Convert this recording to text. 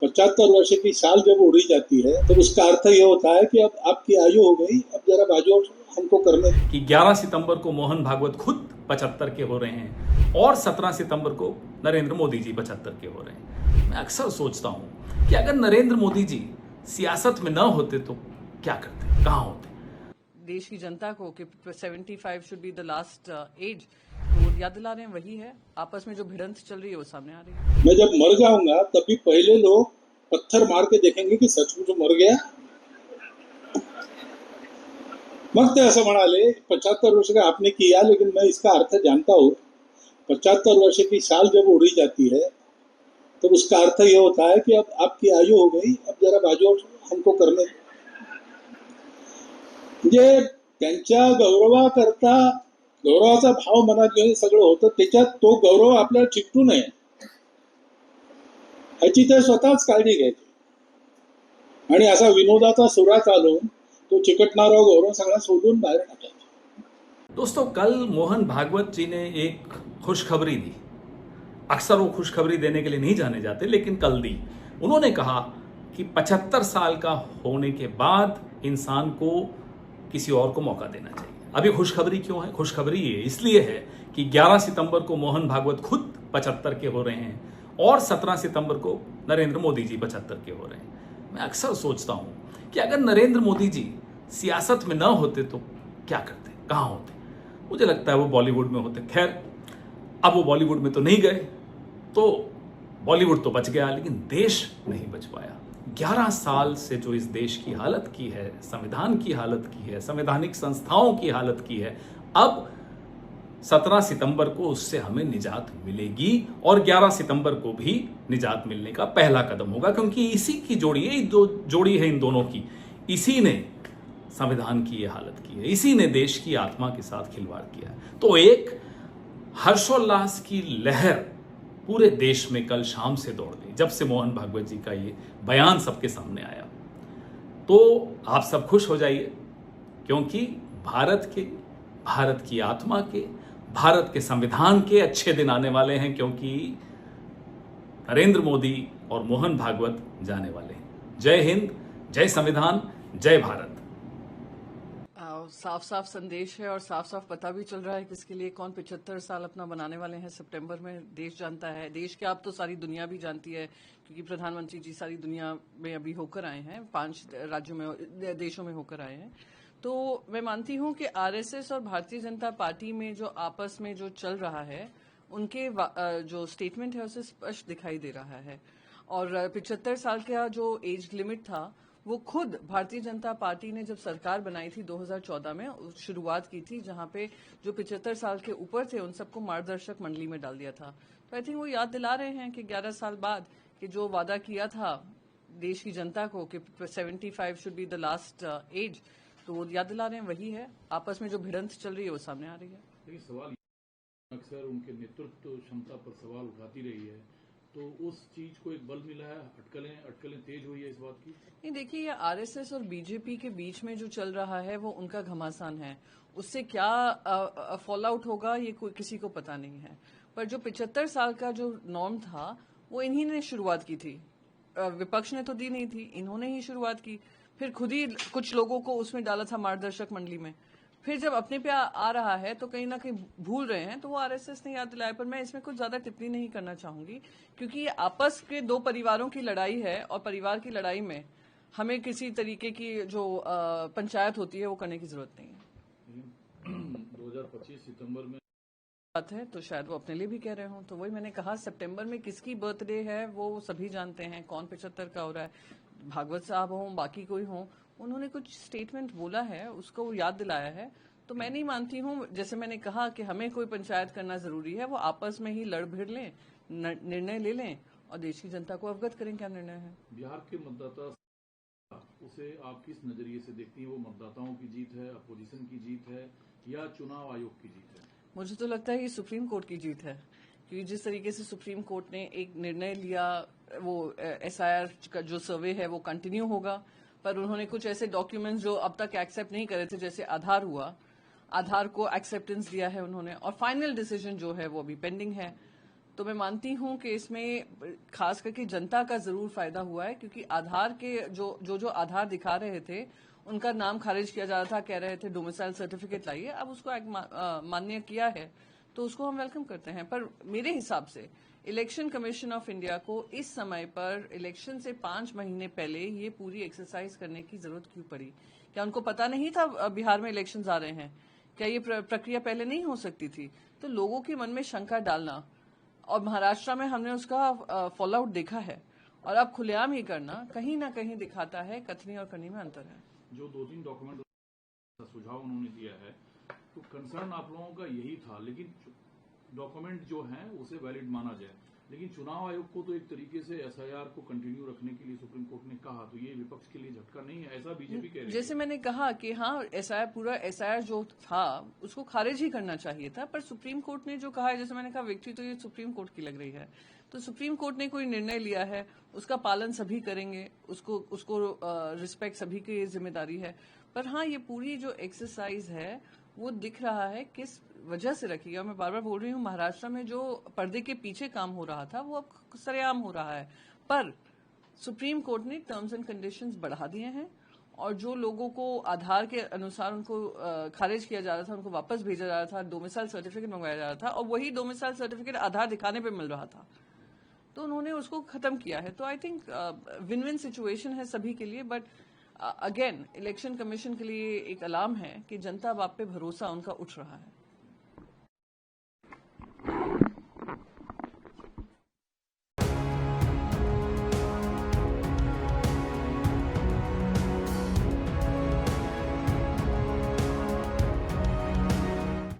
75 वर्ष की साल जब उड़ी जाती है तो उसका अर्थ ये होता है कि अब आपकी आयु हो गई, अब जरा बाजू हमको करने कि 11 सितंबर को मोहन भागवत खुद 75 के हो रहे हैं और 17 सितंबर को नरेंद्र मोदी जी 75 के हो रहे हैं। मैं अक्सर सोचता हूं कि अगर नरेंद्र मोदी जी सियासत में न होते तो क्या करते, कहां होते। देश की जनता को कि 75 should be the last age, तो याद दिला रहे हैं वही है। आपस में जो भिड़ंत चल रही है वो सामने आ रही है। मैं जब मर जाऊंगा तब भी पहले लोग पत्थर मार के देखेंगे कि सचमुच मर गया। मग ते असं म्हणाले 75 वर्ष का आपने किया, लेकिन मैं इसका अर्थ जानता हूँ। 75 वर्ष की साल जब उड़ी जाती है तो उसका अर्थ ये होता है कि अब आपकी आयु हो गई, अब जरा बाजू हमको करने। म्हणजे त्यांच्या गौरवाकरता गौरवाचा भाव मनात घेऊन सगळं होतं, त्याच्यात तो गौरव आपल्याला चिकटू नये ह्याची ते स्वतःच काळजी घ्यायची आणि असा विनोदाचा सुरा चालून तो चिकटणारा गौरव सगळा सोडून बाहेर टाकायचा। दोस्तों, कल मोहन भागवत जी ने एक खुशखबरी दी। अक्सर वो खुशखबरी देने के लिए नहीं जाने जाते, लेकिन कल दी। उन्होंने कहा कि 75 साल का होने के बाद इंसान को किसी और को मौका देना चाहिए। अभी खुशखबरी क्यों है? खुशखबरी ये इसलिए है कि 11 सितंबर को मोहन भागवत खुद 75 के हो रहे हैं और 17 सितंबर को नरेंद्र मोदी जी 75 के हो रहे हैं। मैं अक्सर सोचता हूं कि अगर नरेंद्र मोदी जी सियासत में न होते तो क्या करते, कहां होते। मुझे लगता है वो बॉलीवुड में होते। खैर, अब वो बॉलीवुड में तो नहीं गए, तो बॉलीवुड तो बच गया, लेकिन देश नहीं बच पाया। 11 साल से जो इस देश की हालत की है, संविधान की हालत की है, संवैधानिक संस्थाओं की हालत की है, अब 17 सितंबर को उससे हमें निजात मिलेगी और 11 सितंबर को भी निजात मिलने का पहला कदम होगा, क्योंकि इसी की जोड़ी है, दो जोड़ी है इन दोनों की। इसी ने संविधान की ये हालत की है, इसी ने देश की आत्मा के साथ खिलवाड़ किया है। तो एक हर्षोल्लास की लहर पूरे देश में कल शाम से दौड़ गई जब से मोहन भागवत जी का ये बयान सबके सामने आया। तो आप सब खुश हो जाइए, क्योंकि भारत की आत्मा के, भारत के संविधान के अच्छे दिन आने वाले हैं, क्योंकि नरेंद्र मोदी और मोहन भागवत जाने वाले हैं। जय हिंद, जय संविधान, जय भारत। साफ साफ संदेश है और साफ साफ पता भी चल रहा है किसके लिए कौन 75 साल अपना बनाने वाले हैं सितंबर में। देश जानता है, देश के आप तो सारी दुनिया भी जानती है, क्योंकि प्रधानमंत्री जी सारी दुनिया में अभी होकर आए हैं, 5 राज्यों में, देशों में होकर आए हैं। तो मैं मानती हूं कि आरएसएस और भारतीय जनता पार्टी में जो आपस में जो चल रहा है, उनके जो स्टेटमेंट है उसे स्पष्ट दिखाई दे रहा है। और 75 साल का जो एज लिमिट था, वो खुद भारतीय जनता पार्टी ने जब सरकार बनाई थी 2014 में शुरुआत की थी, जहां पे जो 75 साल के ऊपर थे उन सबको मार्गदर्शक मंडली में डाल दिया था। तो आई थिंक वो याद दिला रहे हैं कि 11 साल बाद कि जो वादा किया था देश की जनता को कि 75 should be the last age, तो वो याद दिला रहे हैं वही है। आपस में जो भिड़ंत चल रही है वो सामने आ रही है। देखिए, सवाल अक्सर उनके नेतृत्व क्षमता पर सवाल उठाती रही है, तो उस चीज को एक बल मिला है, अटकलें तेज हुई है इस बात की। नहीं, देखिए, ये आरएसएस और बीजेपी के बीच में जो चल रहा है वो उनका घमासान है। उससे क्या फॉल आउट होगा ये कोई किसी को पता नहीं है। पर जो 75 साल का जो नॉर्म था वो इन्हीं ने शुरुआत की थी, विपक्ष ने तो दी नहीं थी, इन्होंने ही शुरुआत की। फिर खुद ही कुछ लोगों को उसमें डाला था मार्गदर्शक मंडली में। फिर जब अपने पे आ रहा है तो कहीं ना कहीं भूल रहे हैं, तो वो आरएसएस ने याद दिलाया। पर मैं इसमें कुछ ज्यादा टिप्पणी नहीं करना चाहूंगी, क्योंकि ये आपस के दो परिवारों की लड़ाई है और परिवार की लड़ाई में हमें किसी तरीके की जो पंचायत होती है वो करने की जरूरत नहीं है। 2025 सितंबर में बात है तो शायद वो अपने लिए भी कह रहे हों। तो वही मैंने कहा, सितंबर में किसकी बर्थडे है वो सभी जानते हैं, कौन 75 का हो रहा है। भागवत साहब हों, बाकी कोई हों, उन्होंने कुछ स्टेटमेंट बोला है, उसको वो याद दिलाया है। तो मैं नहीं मानती हूँ, जैसे मैंने कहा कि हमें कोई पंचायत करना जरूरी है, वो आपस में ही लड़ भिड़ लें, निर्णय ले लें और देश की जनता को अवगत करें क्या निर्णय है। बिहार के मतदाता उसे आप किस नजरिए से देखती हैं? वो मतदाताओं की जीत है, अपोजिशन की जीत है, या चुनाव आयोग की जीत है? मुझे तो लगता है ये सुप्रीम कोर्ट की जीत है, क्योंकि जिस तरीके से सुप्रीम कोर्ट ने एक निर्णय लिया, वो एसआईआर का जो सर्वे है वो कंटिन्यू होगा, पर उन्होंने कुछ ऐसे डॉक्यूमेंट्स जो अब तक एक्सेप्ट नहीं करे थे, जैसे आधार हुआ, आधार को एक्सेप्टेंस दिया है उन्होंने, और फाइनल डिसीजन जो है वो अभी पेंडिंग है। तो मैं मानती हूं कि इसमें खास करके जनता का जरूर फायदा हुआ है, क्योंकि आधार के जो आधार दिखा रहे थे उनका नाम खारिज किया जा रहा था, कह रहे थे डोमिसाइल सर्टिफिकेट लाइए। अब उसको मान्य किया है तो उसको हम वेलकम करते हैं। पर मेरे हिसाब से इलेक्शन कमीशन ऑफ इंडिया को इस समय पर इलेक्शन से 5 महीने पहले ये पूरी एक्सरसाइज करने की जरूरत क्यों पड़ी? क्या उनको पता नहीं था बिहार में इलेक्शंस आ रहे हैं? क्या ये प्रक्रिया पहले नहीं हो सकती थी? तो लोगों के मन में शंका डालना, और महाराष्ट्र में हमने उसका फॉलो आउट देखा है, और अब खुलेआम ही करना कहीं ना कहीं दिखाता है कथनी और करनी में अंतर है। जो 2-3 डॉक्यूमेंट सुझाव उन्होंने दिया है, तो कंसर्न आप लोगों का यही था, लेकिन डॉक्यूमेंट जो हैं उसे वैलिड माना जाए। लेकिन चुनाव आयोग को तो एक तरीके से एसआईआर को कंटिन्यू रखने के लिए सुप्रीम कोर्ट ने कहा, तो ये विपक्ष के लिए झटका नहीं है, ऐसा बीजेपी कह रही है। जैसे मैंने कहा कि हाँ, पूरा एसआईआर जो था उसको खारिज ही करना चाहिए था, पर सुप्रीम कोर्ट ने जो कहा है, जैसे मैंने कहा, विक्ट्री तो ये सुप्रीम कोर्ट की लग रही है। तो सुप्रीम कोर्ट ने कोई निर्णय लिया है, उसका पालन सभी करेंगे, उसको रिस्पेक्ट सभी की जिम्मेदारी है। पर हाँ, ये पूरी जो एक्सरसाइज है वो दिख रहा है किस वजह से रखी है। मैं बार बार बोल रही हूँ, महाराष्ट्र में जो पर्दे के पीछे काम हो रहा था वो अब सरेआम हो रहा है। पर सुप्रीम कोर्ट ने टर्म्स एंड कंडीशंस बढ़ा दिए हैं, और जो लोगों को आधार के अनुसार उनको खारिज किया जा रहा था, उनको वापस भेजा जा रहा था, डोमिसाइल सर्टिफिकेट मंगवाया जा रहा था, और वही डोमिसाइल सर्टिफिकेट आधार दिखाने पे मिल रहा था, तो उन्होंने उसको खत्म किया है। तो I think win win situation है सभी के लिए। बट अगेन इलेक्शन कमीशन के लिए एक अलार्म है कि जनता अब आप पे भरोसा उनका उठ रहा है।